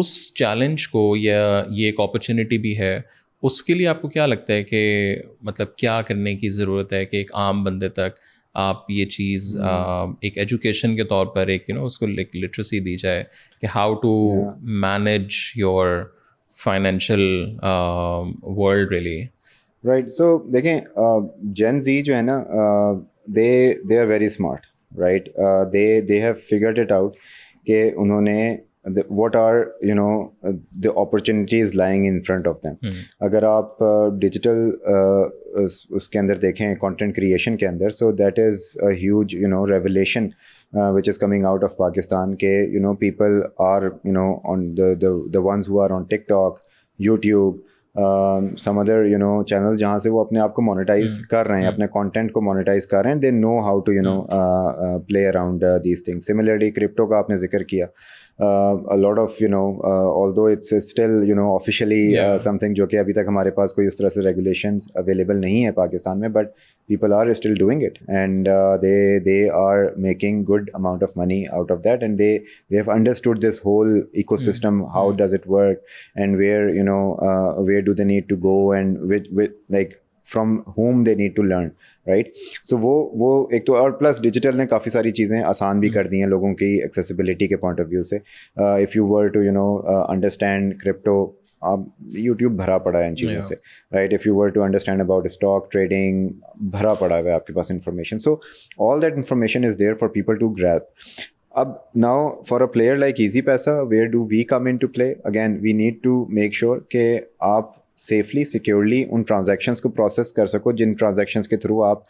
उस चैलेंज को या ये एक अपॉर्चुनिटी भी है, उसके लिए आपको क्या लगता है कि मतलब क्या करने की ज़रूरत है कि एक आम बंदे तक आप ये चीज़ एक एजुकेशन के तौर पर एक उसको लिटरेसी दी जाए कि how to manage your financial world really. Right. So देखें, जेन जी जो है ना they are very smart, right. They have figured it out कि उन्होंने what are the opportunities lying in front of them. अगर आप डिजिटल उसके अंदर देखें कंटेंट क्रिएशन के अंदर, so that is a huge revelation which is coming out of Pakistan के people are on the ones who are on TikTok, YouTube, some other channels जहाँ से वो अपने आप को मोनेटाइज कर रहे हैं, अपने कंटेंट को मोनेटाइज कर रहे हैं. They know how to play around these things. Similarly crypto का आपने जिक्र किया. A lot of although it's still officially something जो कि अभी तक हमारे पास कोई उस तरह से regulations available नहीं है पाकिस्तान में, but people are still doing it, and they are making good amount of money out of that, and they have understood this whole ecosystem, how does it work, and where do they need to go, and with like from whom they need to learn, right? So वो एक तो, और plus digital ने काफ़ी सारी चीज़ें आसान भी कर दी हैं लोगों की एक्सेसिबिलिटी के पॉइंट ऑफ व्यू से. If you were to understand crypto, आप यूट्यूब भरा पड़ा है इन चीज़ों से, right. If you were to understand about stock trading, भरा पड़ा है आपके पास information. So all that information is there for people to grab. अब now for a player like Easypaisa, where do we come in to play? Again we need to make sure कि आप safely securely उन transactions को process कर सको जिन transactions के through आप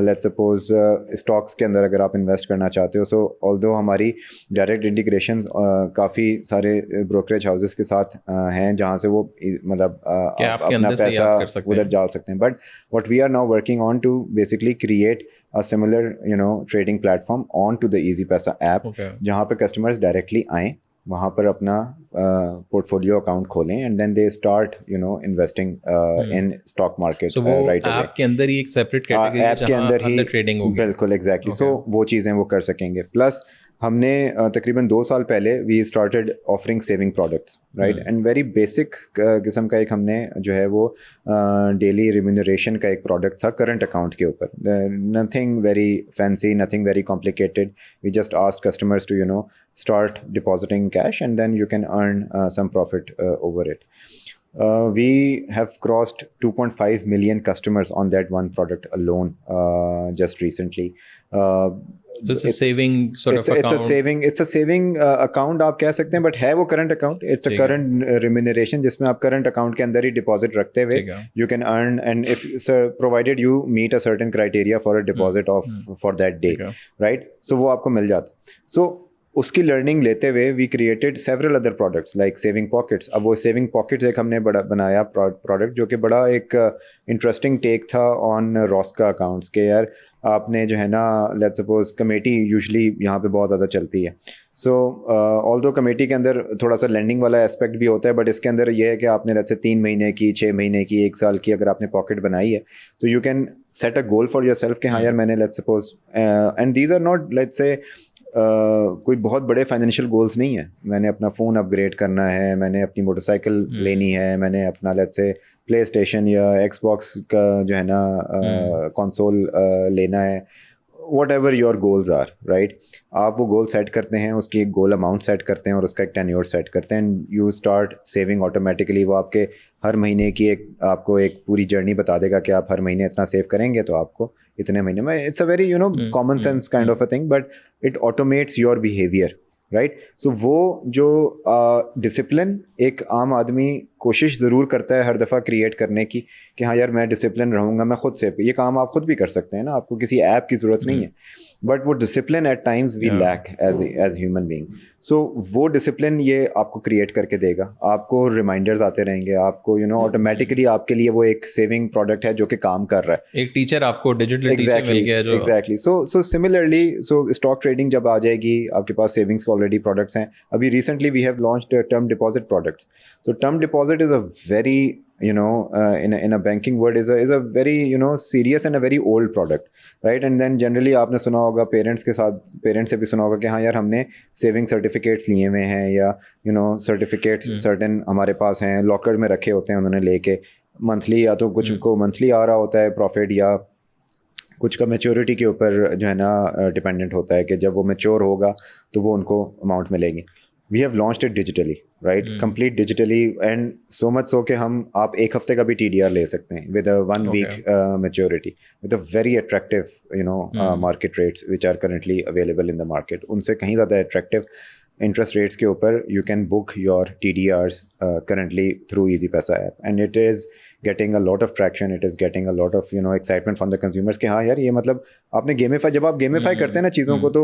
let's suppose stocks के अंदर अगर आप इन्वेस्ट करना चाहते हो. सो ऑल्दो हमारी डायरेक्ट इंटीग्रेशंस काफ़ी सारे ब्रोकरेज हाउसेस के साथ हैं जहाँ से वो मतलब अपना पैसा उधर डाल सकते हैं. But what we are now working on to basically create a similar trading platform on to the Easypaisa app, जहाँ पर कस्टमर्स डायरेक्टली आएँ, वहाँ पर अपना पोर्टफोलियो अकाउंट खोलें, and then they start investing in stock market right away. App के अंदर ही एक सेपरेट कैटेगरी है ऐप के अंदर ही ट्रेडिंग होगी. बिल्कुल एग्जैक्टली. सो वो चीज़ें वो कर सकेंगे. प्लस हमने तकरीबन 2 साल पहले we started offering saving products, right. And very basic किस्म का एक हमने जो है वो डेली रिम्यूनरेशन का एक प्रोडक्ट था करंट अकाउंट के ऊपर. Nothing very fancy, nothing very complicated. We just asked customers to start depositing cash, and then you can earn some profit over it. We have crossed 2.5 million customers on that one product alone just recently. It's a saving sort of account. It's a saving account आप कह सकते हैं, but है वो current account. It's a current remuneration जिसमें आप current account के अंदर ही deposit रखते हुए you can earn, and if provided you meet a certain criteria for a deposit of for that day, right? So वो आपको मिल जाता. So उसकी लर्निंग लेते हुए we created several other products like saving pockets. अब वो सेविंग पॉकेट्स एक हमने बड़ा बनाया प्रोडक्ट जो कि बड़ा एक इंटरेस्टिंग टेक था ऑन रॉस्का अकाउंट्स के. यार आपने जो है ना, लेट्स सपोज कमेटी यूजुअली यहाँ पे बहुत ज़्यादा चलती है. सो ऑल्दो कमेटी के अंदर थोड़ा सा लैंडिंग वाला एस्पेक्ट भी होता है, बट इसके अंदर ये है कि आपने लेट्स से 3 महीने की, 6 महीने की, 1 साल की अगर आपने पॉकेट बनाई है तो you can set a goal for yourself कि हाँ यार मैंने let's suppose, and these are not let's say कोई बहुत बड़े फाइनेंशियल गोल्स नहीं है. मैंने अपना फ़ोन अपग्रेड करना है, मैंने अपनी मोटरसाइकिल लेनी है, मैंने अपना लेट्स से प्ले स्टेशन या एक्सबॉक्स का जो है ना कंसोल लेना है. Whatever your goals are, right. आप वो गोल सेट करते हैं, उसकी एक गोल अमाउंट सेट करते हैं और उसका एक टेन्योर सेट करते हैं, and you start saving automatically. वो आपके हर महीने की आपको एक पूरी जर्नी बता देगा कि आप हर महीने इतना सेव करेंगे तो आपको इतने महीने में. It's a very common sense kind of a thing, but it automates your behaviour, right. So वो जो डिसिप्लिन एक आम आदमी कोशिश ज़रूर करता है हर दफ़ा क्रिएट करने की कि हाँ यार मैं डिसिप्लिन रहूँगा, मैं खुद से. ये काम आप खुद भी कर सकते हैं ना, आपको किसी ऐप की ज़रूरत नहीं है, बट वो discipline at times we lack as human being. So वो डिसिप्लिन ये आपको क्रिएट करके देगा. आपको रिमाइंडर्स आते रहेंगे, आपको ऑटोमेटिकली आपके लिए वो एक सेविंग प्रोडक्ट है जो कि काम कर रहा है. एक टीचर आपको डिजिटल टीचर मिल गया जो exactly. So similarly stock trading जब आ जाएगी, आपके पास सेविंग्स के ऑलरेडी प्रोडक्ट्स हैं. अभी recently we have launched term deposit products. So term deposit is a very in a banking word is a very serious and a very old product, right. And then generally आपने सुना होगा parents से भी सुना होगा कि हाँ यार हमने सेविंग सर्टिफिकेट्स लिए हुए हैं, या सर्टिफिकेट्स सर्टेन हमारे पास हैं, लॉकर में रखे होते हैं उन्होंने लेके मंथली, या तो कुछ को मंथली आ रहा होता है प्रॉफिट, या कुछ का मैच्योरिटी के ऊपर जो है ना डिपेंडेंट होता है कि जब वो मैच्योर होगा तो वो उनको अमाउंट मिलेगी. We have launched it digitally, right? Complete digitally, and so much so कि आप 1 हफ्ते का भी TDR ले सकते हैं with a 1 week maturity, with a very attractive market rates which are currently available in the market. उनसे कहीं ज़्यादा attractive interest rates के ऊपर you can book your TDRs currently through Easy Paisa app, and it is getting a lot of traction. It is getting a lot of excitement from the consumers कि हाँ यार ये मतलब आपने gamify, जब आप गेमिफाई करते हैं ना चीज़ों को, तो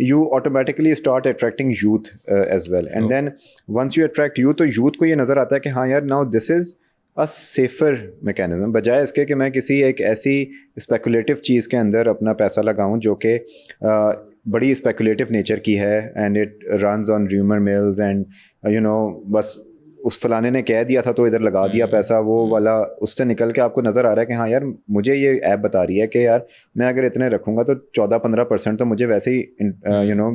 you automatically start attracting youth as well, and then once you attract youth, तो youth को ये नज़र आता है कि हाँ यार now this is a safer mechanism, बजाय इसके कि मैं किसी एक ऐसी speculative चीज़ के अंदर अपना पैसा लगाऊं जो कि बड़ी स्पेकुलेटिव नेचर की है, and it runs on rumour mills, and बस उस फलाने ने कह दिया था तो इधर लगा दिया पैसा, वो वाला उससे निकल के आपको नज़र आ रहा है कि हाँ यार मुझे ये ऐप बता रही है कि यार मैं अगर इतने रखूँगा तो 14-15% तो मुझे वैसे ही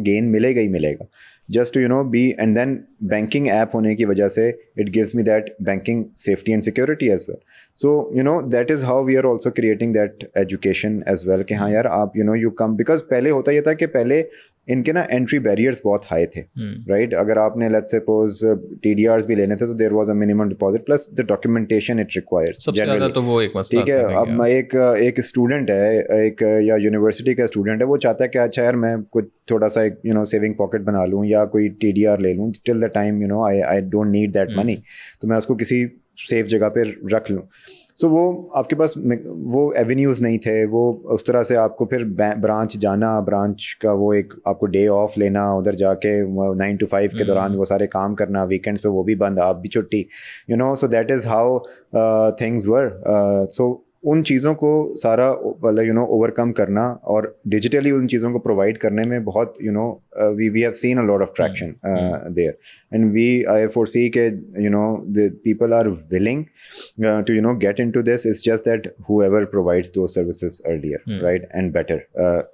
गेन मिलेगा ही मिलेगा, just to be. And then banking app होने की वजह से it gives me that banking safety and security as well. So that is how we are also creating that education as well कि हाँ यार आप you come, because पहले होता ये था कि पहले इनके ना एंट्री बैरियर्स बहुत हाई थे, राइट. अगर आपने लेट्स सपोज TDRs भी लेने थे तो there was a minimum deposit plus the documentation it requires. सबसे ज़्यादा तो वो एक मसला, ठीक है. अब मैं एक स्टूडेंट है, एक या यूनिवर्सिटी का स्टूडेंट है, वो चाहता है कि अच्छा यार मैं कुछ थोड़ा सा एक सेविंग पॉकेट बना लूँ या कोई TDR ले लूँ till the time I don't need that money, तो मैं उसको किसी सेफ जगह पे रख लूँ. सो वो आपके पास वो एवेन्यूज़ नहीं थे, वो उस तरह से आपको फिर ब्रांच जाना, ब्रांच का वो एक आपको डे ऑफ लेना, उधर जाके 9 to 5 के दौरान वो सारे काम करना, वीकेंड्स पे वो भी बंद, आप भी छुट्टी, so that is how things were. So उन चीज़ों को सारा ओवरकम करना और डिजिटली उन चीज़ों को प्रोवाइड करने में बहुत we have seen a lot of traction there, and I foresee के the people are willing to get into this. It's just that whoever provides those services earlier, right, and better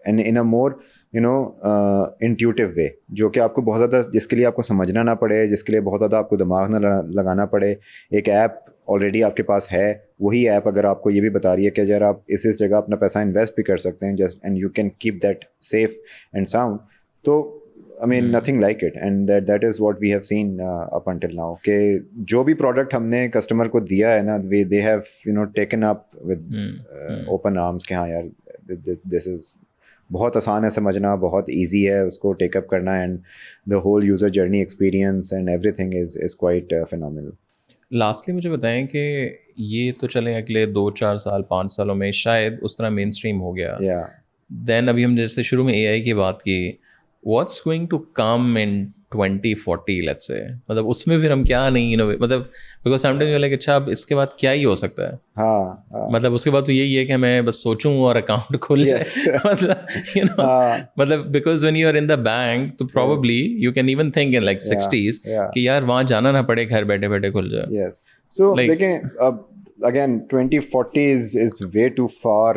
and in a more intuitive way, जो कि आपको बहुत ज़्यादा, जिसके लिए आपको समझना ना पड़े, जिसके लिए बहुत ज़्यादा आपको दिमाग ना लगाना पड़े. एक ऐप ऑलरेडी आपके पास है, वही ऐप अगर आपको ये भी बता रही है कि यार आप इस जगह अपना पैसा इन्वेस्ट भी कर सकते हैं, just and you can keep that safe and sound, तो I mean nothing like it, and that is what we have seen up until now. कि जो भी product हमने customer को दिया है ना, they have taken up with open arms कि हाँ यार this is बहुत आसान है समझना, बहुत easy है उसको take up करना, and the whole user journey experience and everything is quite phenomenal. Lastly मुझे बताएं कि ये तो चले अगले 2-4 साल 5 सालों में शायद उस तरह मेन स्ट्रीम हो गया, देन अभी हम जैसे शुरू में AI की बात की, what's going to come in 2040 let's say, मतलब उसमें फिर हम क्या नहीं मतलब बिकॉज समटाइम्स यू लाइक अच्छा अब इसके बाद क्या ही हो सकता है। हाँ मतलब उसके बाद तो यही है कि मैं बस सोचूं और अकाउंट खोल जाए मतलब मतलब because when you are in the bank तो probably you can even think in like 60s कि यार वहाँ जाना ना पड़े, घर बैठे बैठे खुल जाए। यस सो देखें अब again 2040 is way too far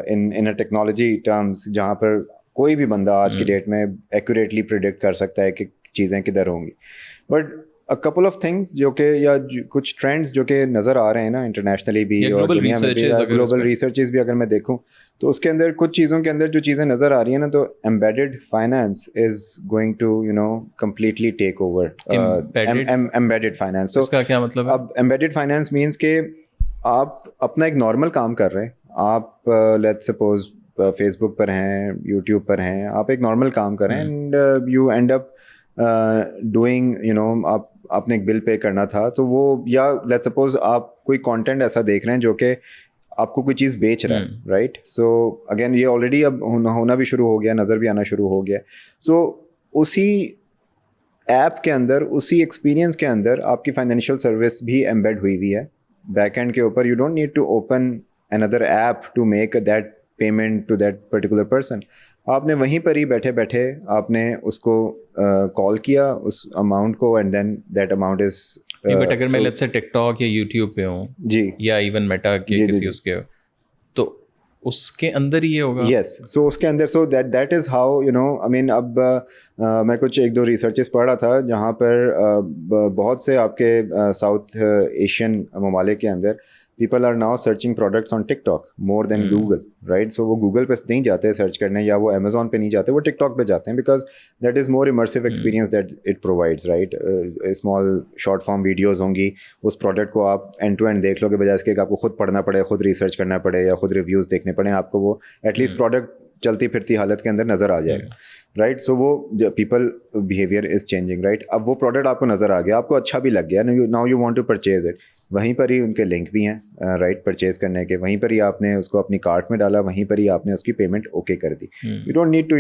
in a technology terms, जहाँ पर कोई भी बंदा आज की डेट में एक्यूरेटली प्रिडिक्ट कर सकता है कि चीज़ें किधर होंगी, but a couple of things जो कि या कुछ ट्रेंड्स जो कि नज़र आ रहे हैं ना इंटरनेशनली भी और दुनिया में भी, ग्लोबल रिसर्चेस भी अगर मैं देखूं तो उसके अंदर कुछ चीज़ों के अंदर जो चीज़ें नज़र आ रही हैं ना, तो embedded finance is going to completely take over embedded finance. तो इसका क्या मतलब है? अब एम्बेडेड फाइनेंस मीन्स के आप अपना एक नॉर्मल काम कर रहे हैं, आप लेट्स सपोज फेसबुक पर हैं, यूट्यूब पर हैं, आप एक नॉर्मल काम कर रहे हैं and you and up doing आपने एक बिल पे करना था तो वो, या लेट्स सपोज आप कोई कंटेंट ऐसा देख रहे हैं जो कि आपको कोई चीज़ बेच रहा है, राइट? सो अगेन ये ऑलरेडी अब होना भी शुरू हो गया, नज़र भी आना शुरू हो गया। सो उसी ऐप के अंदर, उसी एक्सपीरियंस के अंदर आपकी फाइनेंशियल सर्विस भी एम्बेड हुई हुई है बैकएंड के ऊपर। You don't need to open another app to make that payment to that particular person. आपने वहीं पर ही बैठे बैठे आपने उसको कॉल किया उस अमाउंट को, and then that amount is but अगर मैं लेट्स से टिकटॉक या यूट्यूब पे हूँ जी, या इवन मेटा के किसी उसके, तो उसके अंदर ही ये होगा। यस, सो उसके अंदर, सो that is how I mean अब मैं कुछ एक दो रिसर्चेस पढ़ रहा था जहाँ पर बहुत से आपके साउथ एशियन ममालिक के अंदर people are now searching products on TikTok more than Google, right? So वो Google पे नहीं जाते सर्च करने, या वो Amazon पे नहीं जाते, वो TikTok पे जाते हैं, because that is more immersive experience that it provides, right? Small short form videos होंगी, उस product को आप end to end देख लोगे बजाय इसके कि आपको खुद पढ़ना पड़े, खुद रिसर्च करना पड़े या खुद रिव्यूज़ देखने पड़े, आपको वो एटलीस्ट प्रोडक्ट चलती फिरती हालत के अंदर नज़र आ जाएगा, राइट? सो वो people behaviour is changing, right? अब वो प्रोडक्ट आपको नज़र आ गया, आपको अच्छा भी लग गया, now you want to purchase it, वहीं पर ही उनके लिंक भी हैं, राइट, परचेज करने के, वहीं पर ही आपने उसको अपनी कार्ट में डाला, वहीं पर ही आपने उसकी पेमेंट ओके कर दी। You don't need to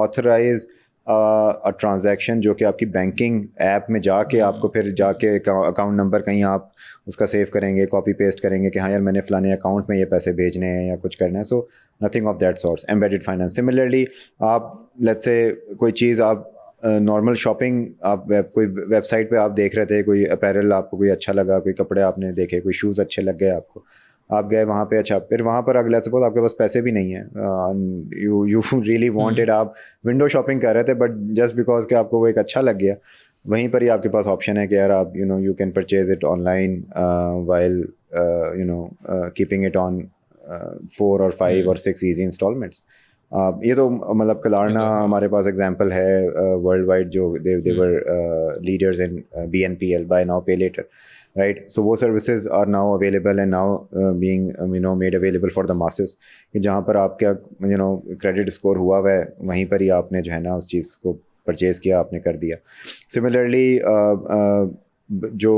authorise a transaction जो कि आपकी बैंकिंग ऐप में जाके आपको फिर जाके अकाउंट नंबर कहीं आप उसका सेव करेंगे, कॉपी पेस्ट करेंगे कि हाँ यार मैंने फ़लाने अकाउंट में ये पैसे भेजने हैं या कुछ करना है। So nothing of that sorts, embedded finance. Similarly आप लेट्स से कोई चीज़ आप नॉर्मल शॉपिंग आप कोई वेबसाइट पे आप देख रहे थे, कोई अपैरल आपको कोई अच्छा लगा, कोई कपड़े आपने देखे, कोई शूज़ अच्छे लग गए आपको, आप गए वहाँ पे, अच्छा फिर वहाँ पर अगला सपोज आपके पास पैसे भी नहीं है, यू रियली वांटेड, आप विंडो शॉपिंग कर रहे थे बट जस्ट बिकॉज कि आपको वो एक अच्छा लग गया, वहीं पर ही आपके पास ऑप्शन है कि यार आप you can purchase it online while keeping it on 4 or 5 or 6 easy instalments. ये तो मतलब कलारना हमारे पास एग्जांपल है वर्ल्ड वाइड, जो they were leaders in BNPL, buy now pay later, right? So वो services are now available and now being made available for the masses, कि जहाँ पर आपका क्रेडिट स्कोर हुआ है वहीं पर ही आपने जो है ना उस चीज़ को परचेज़ किया, आपने कर दिया। सिमिलरली जो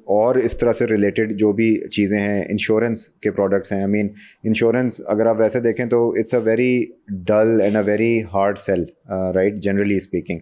और इस तरह से रिलेटेड जो भी चीज़ें हैं, इंश्योरेंस के प्रोडक्ट्स हैं, आई मीन इंश्योरेंस अगर आप वैसे देखें तो it's a very dull and a very hard sell, right, generally speaking.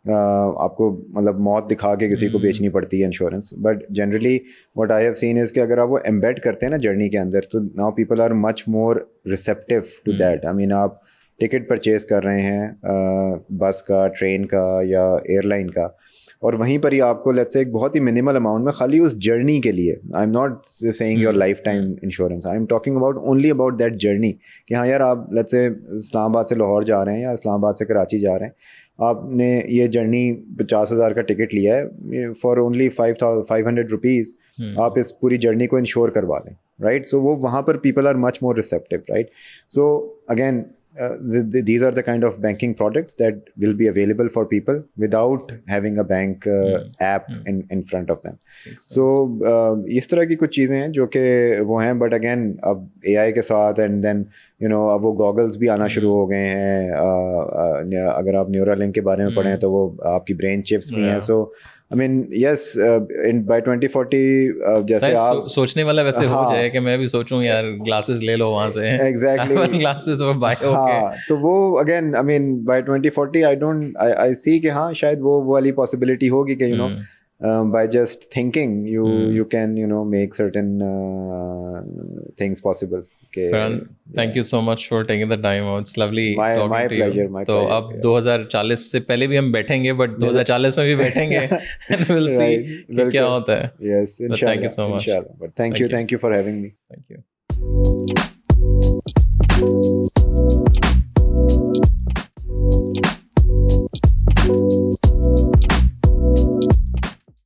आपको मतलब मौत दिखा के किसी को बेचनी पड़ती है insurance, but generally what I have seen is कि अगर आप वो एम्बेड करते हैं ना जर्नी के अंदर, तो now people are much more receptive to that. I mean आप टिकट परचेज़ कर रहे हैं बस का, ट्रेन का या एयरलाइन का, और वहीं पर ही आपको लेट्स से एक बहुत ही मिनिमल अमाउंट में खाली उस जर्नी के लिए, आई am not saying your life time insurance, I am talking about only about that journey, कि हाँ यार आप लेट्स से इस्लामाबाद से लाहौर जा रहे हैं या इस्लामाबाद से कराची जा रहे हैं, आपने ये जर्नी 50,000 का टिकट लिया है, फॉर ओनली 500 रुपीज़ आप इस पूरी जर्नी को इंश्योर करवा लें, राइट? सो वो वहाँ पर people are much more receptive, right? So again these are the kind of banking products that will be available for people without having a bank app in front of them. So इस तरह की कुछ चीज़ें हैं जो कि वो हैं, but again अब AI के साथ and then अब वो गॉगल्स भी आना शुरू हो गए हैं. अगर आप न्यूरालिंक के बारे में पढ़ें तो वो आपकी ब्रेन चिप्स भी हैं. So I mean, yes, by 2040 जैसे आप सोचने वाला वैसे हो जाए कि मैं भी सोचूं यार ग्लासेस ले लो वहाँ से. Exactly. ग्लासेस वो बाय ओके. हाँ, तो वो again, I mean, by 2040 I see कि हाँ शायद वो वाली possibility होगी कि by just thinking you can make certain things possible. Karan, thank you so much for taking the time out. It's lovely talking my to pleasure, you. my तो pleasure. अब 2040 से पहले भी हम बैठेंगे, but 2040 में भी बैठेंगे and we'll see कि क्या होता है. Yes, inshallah. Thank you so much. Inshallah. But thank you for having me. Thank you.